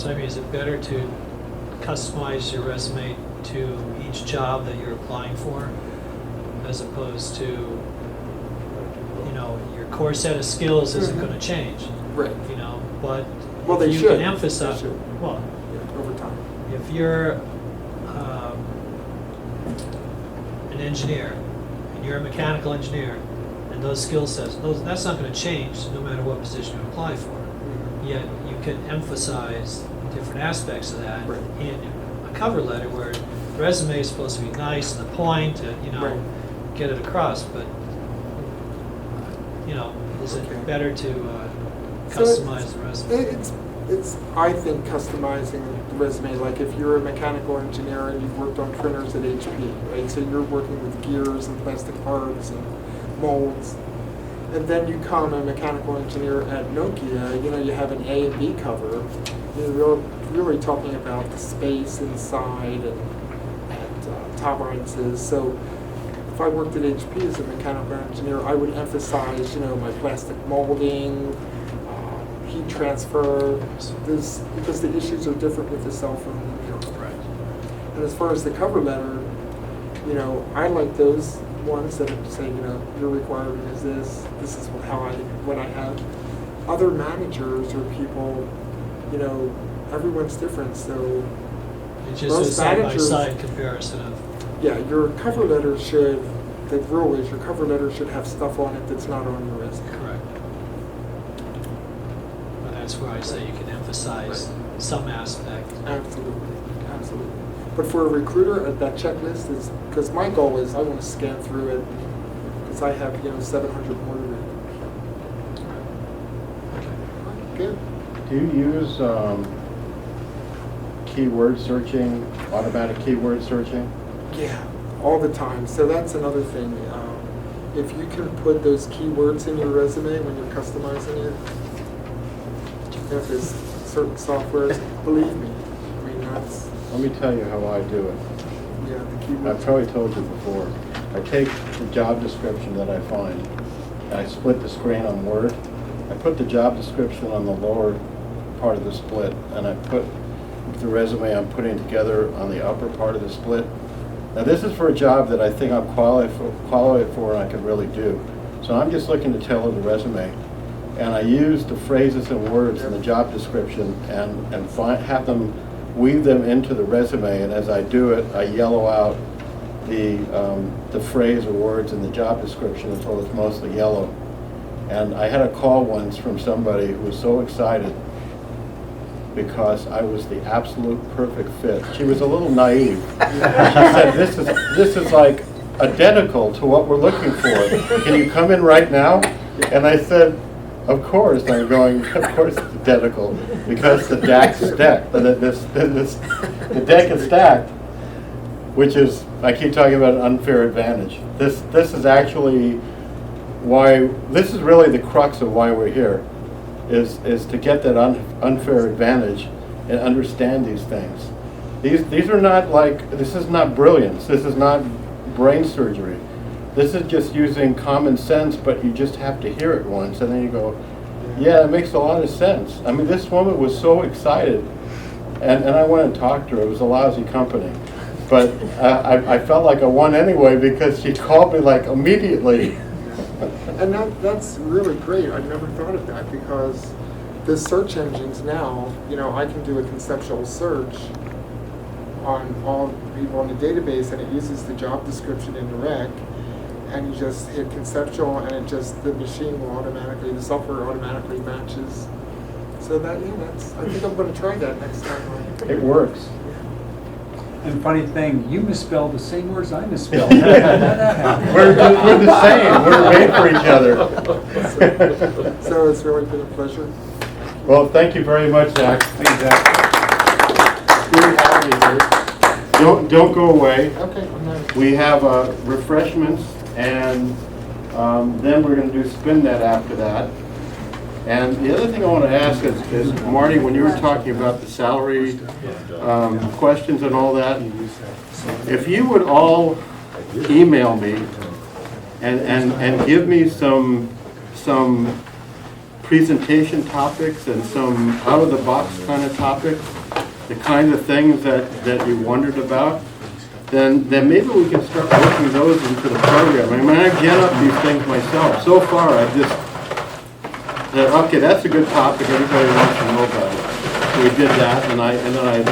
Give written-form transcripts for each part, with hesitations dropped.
So I mean, is it better to customize your resume to each job that you're applying for, as opposed to, you know, your core set of skills isn't going to change, Right. you know, but Well, they if you should. can emphasize, They should. well, Yeah, over time. if you're an engineer, and you're a mechanical engineer, and those skill sets, that's not going to change no matter what position you apply for. Yet you can emphasize different aspects of that Right. in a cover letter, where the resume is supposed to be nice, to the point, to, you know, Right. get it across. But you know, is it Okay. better to So customize the resume? It's, I think, customizing the resume, like if you're a mechanical engineer and you've worked on printers at HP, right? So you're working with gears and plastic parts and molds. And then you come a mechanical engineer at Nokia, you know, you have an A and B cover. You're really talking about the space inside and tolerances. So if I worked at HP as a mechanical engineer, I would emphasize, you know, my plastic molding, heat transfer, because the issues are different with the cell phone and the computer. Right. And as far as the cover letter, you know, I like those ones that say, you know, your requirement is this is what I have. Other managers or people, you know, everyone's different, so It's just a most managers- side-by-side comparison of, yeah, your cover letter should, the rule is your cover letter should have stuff on it that's not on your resume. correct. And that's where I say you can emphasize some aspect. Absolutely, absolutely. But for a recruiter, that checklist is, because my goal is I want to scan through it, because I have, you know, 700 more to read. Good. Do you use keyword searching, automatic keyword searching? Yeah, all the time. So that's another thing. If you can put those keywords in your resume when you're customizing it, if there's certain softwares, believe me, I mean, that's, Let me tell you how I do it. yeah, the keywords. I've probably told you before. I take the job description that I find, and I split the screen on Word. I put the job description on the lower part of the split, and I put the resume I'm putting together on the upper part of the split. Now this is for a job that I think I'm qualified for and I can really do. So I'm just looking to tailor the resume. And I use the phrases and words in the job description and have them weave them into the resume, and as I do it, I yellow out the phrase or words in the job description until it's mostly yellow. And I had a call once from somebody who was so excited because I was the absolute perfect fit. She was a little naive. She said, this is like identical to what we're looking for. Can you come in right now? And I said, of course. I'm going, of course it's identical, because the deck is stacked. The deck is stacked, which is, I keep talking about an unfair advantage. This is actually why, this is really the crux of why we're here, is to get that unfair advantage and understand these things. These are not like, this is not brilliance, this is not brain surgery. This is just using common sense, but you just have to hear it once, and then you go, yeah, it makes a lot of sense. I mean, this woman was so excited, and I went and talked to her. It was a lousy company. But I felt like I won anyway, because she called me like immediately. And that's really great. I never thought of that, because the search engines now, you know, I can do a conceptual search on all people on the database, and it uses the job description in the rec, and you just hit conceptual, and it just, the machine will automatically, the software automatically matches. So that, yeah, that's, I think I'm going to try that next time. It works. And funny thing, you misspelled the same words I misspelled. We're the same. We're made for each other. So it's really been a pleasure. Well, thank you very much, Zach. Very happy here. Don't go away. Okay, I'm not. We have refreshments, and then we're going to do spin net after that. And the other thing I want to ask is, Marty, when you were talking about the salary questions and all that, if you would all email me and give me some presentation topics and some out-of-the-box kind of topics, the kind of things that you wondered about, then maybe we can start working those into the program. I mean, I get up these things myself. So far, I've just said, okay, that's a good topic. Everybody wants to know about it. So we did that, and then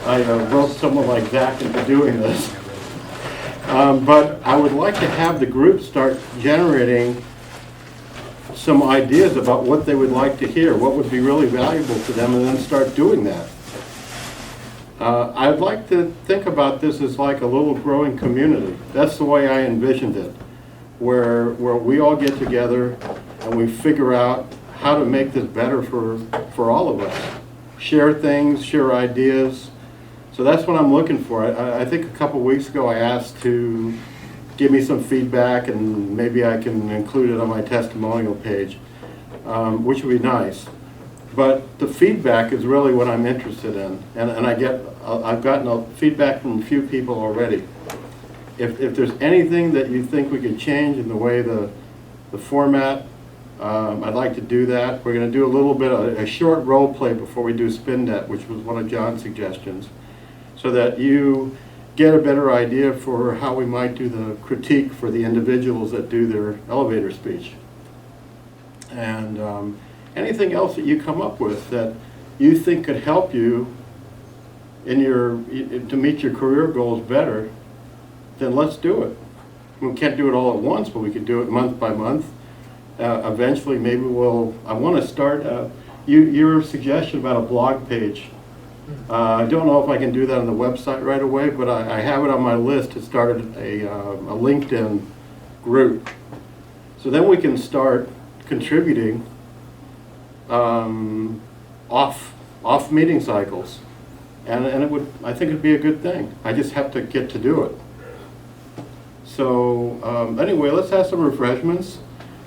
I wrote someone like Zach into doing this. But I would like to have the group start generating some ideas about what they would like to hear, what would be really valuable to them, and then start doing that. I'd like to think about this as like a little growing community. That's the way I envisioned it, where we all get together and we figure out how to make this better for all of us. Share things, share ideas. So that's what I'm looking for. I think a couple weeks ago I asked to give me some feedback, and maybe I can include it on my testimonial page, which would be nice. But the feedback is really what I'm interested in, and I've gotten feedback from a few people already. If there's anything that you think we could change in the way the format, I'd like to do that. We're going to do a little bit of a short role play before we do SpinNet, which was one of John's suggestions, so that you get a better idea for how we might do the critique for the individuals that do their elevator speech. And anything else that you come up with that you think could help you to meet your career goals better, then let's do it. We can't do it all at once, but we could do it month by month. Eventually, maybe I want to start, your suggestion about a blog page. I don't know if I can do that on the website right away, but I have it on my list to start a LinkedIn group. So then we can start contributing off meeting cycles, and I think it'd be a good thing. I just have to get to do it. So anyway, let's have some refreshments.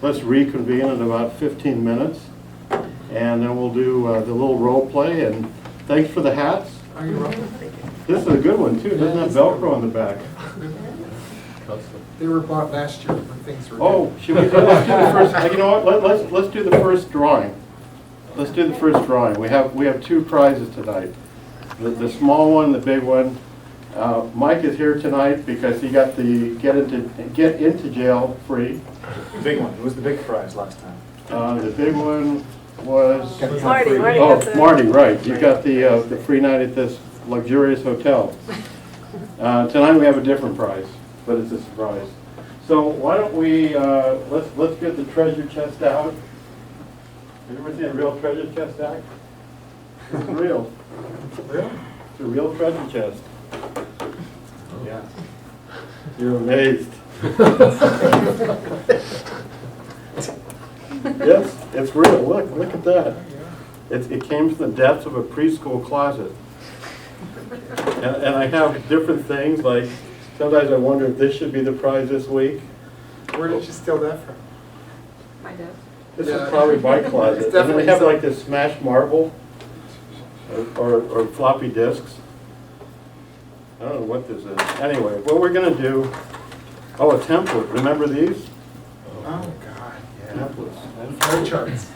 Let's reconvene in about 15 minutes, and then we'll do the little role play. And thanks for the hats. Are you right? This is a good one too. Doesn't have Velcro on the back? They were bought last year when things were. Oh, should we? Let's do the first. You know what? Let's do the first drawing. Let's do the first drawing. We have two prizes tonight. The small one, the big one. Mike is here tonight because he got the get into jail free. The big one. It was the big prize last time. The big one was Marty oh, got the- Marty, right? You got the free night at this luxurious hotel. Tonight we have a different prize, but it's a surprise. So why don't we let's get the treasure chest out. Have you ever seen a real treasure chest, Zach? It's real. Really? It's a real treasure chest. Yeah. You're amazed. Yes, it's real. Look at that. It came from the depths of a preschool closet. And I have different things, like sometimes I wonder if this should be the prize this week. Where did you steal that from? My desk. This Yeah. is probably my closet. It's And then definitely we have some- like this smashed marble or floppy disks. I don't know what this is. Anyway, what we're gonna do, a template. Remember these? Oh, God, yeah. Templates. Flow charts.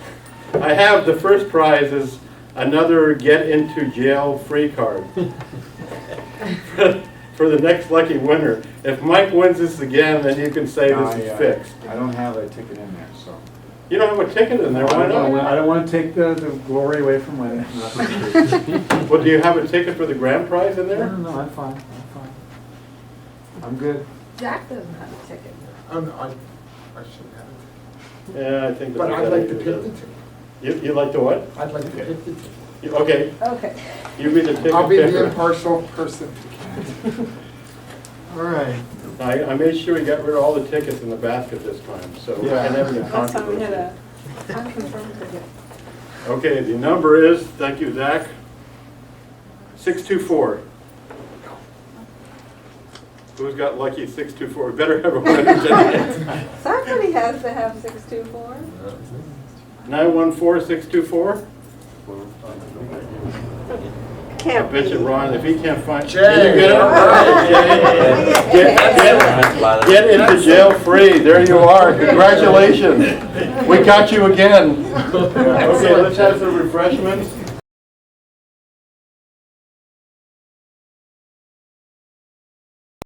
I have the first prize is another get into jail free card for the next lucky winner. If Mike wins this again, then you can say this is fixed. I don't have a ticket in there, so. You don't have a ticket in there, why not? I don't want to take the glory away from my. Well, do you have a ticket for the grand prize in No, there? no, I'm fine. I'm good. Jack doesn't have a ticket. Oh, no, I shouldn't have it. Yeah, I think. But that's a I'd good like to idea. pick the ticket. You like the what? I'd like to pick the ticket. Okay, Okay. you be the ticket I'll be the picker. impartial person. All right. I made sure we got rid of all the tickets in the basket this time, so Yeah. I never get Last time we had controversy. a unconfirmed ticket. Okay, the number is, thank you, Zach, 624. Who's got lucky 624? We better have a winner tonight. Somebody has to have 624. 914-624? Can't bet you be. Ron, if he can't find. Jay, Did you get it? all right, Jay. Get into jail free, there you are, congratulations. We got you again. Okay, let's have some refreshments.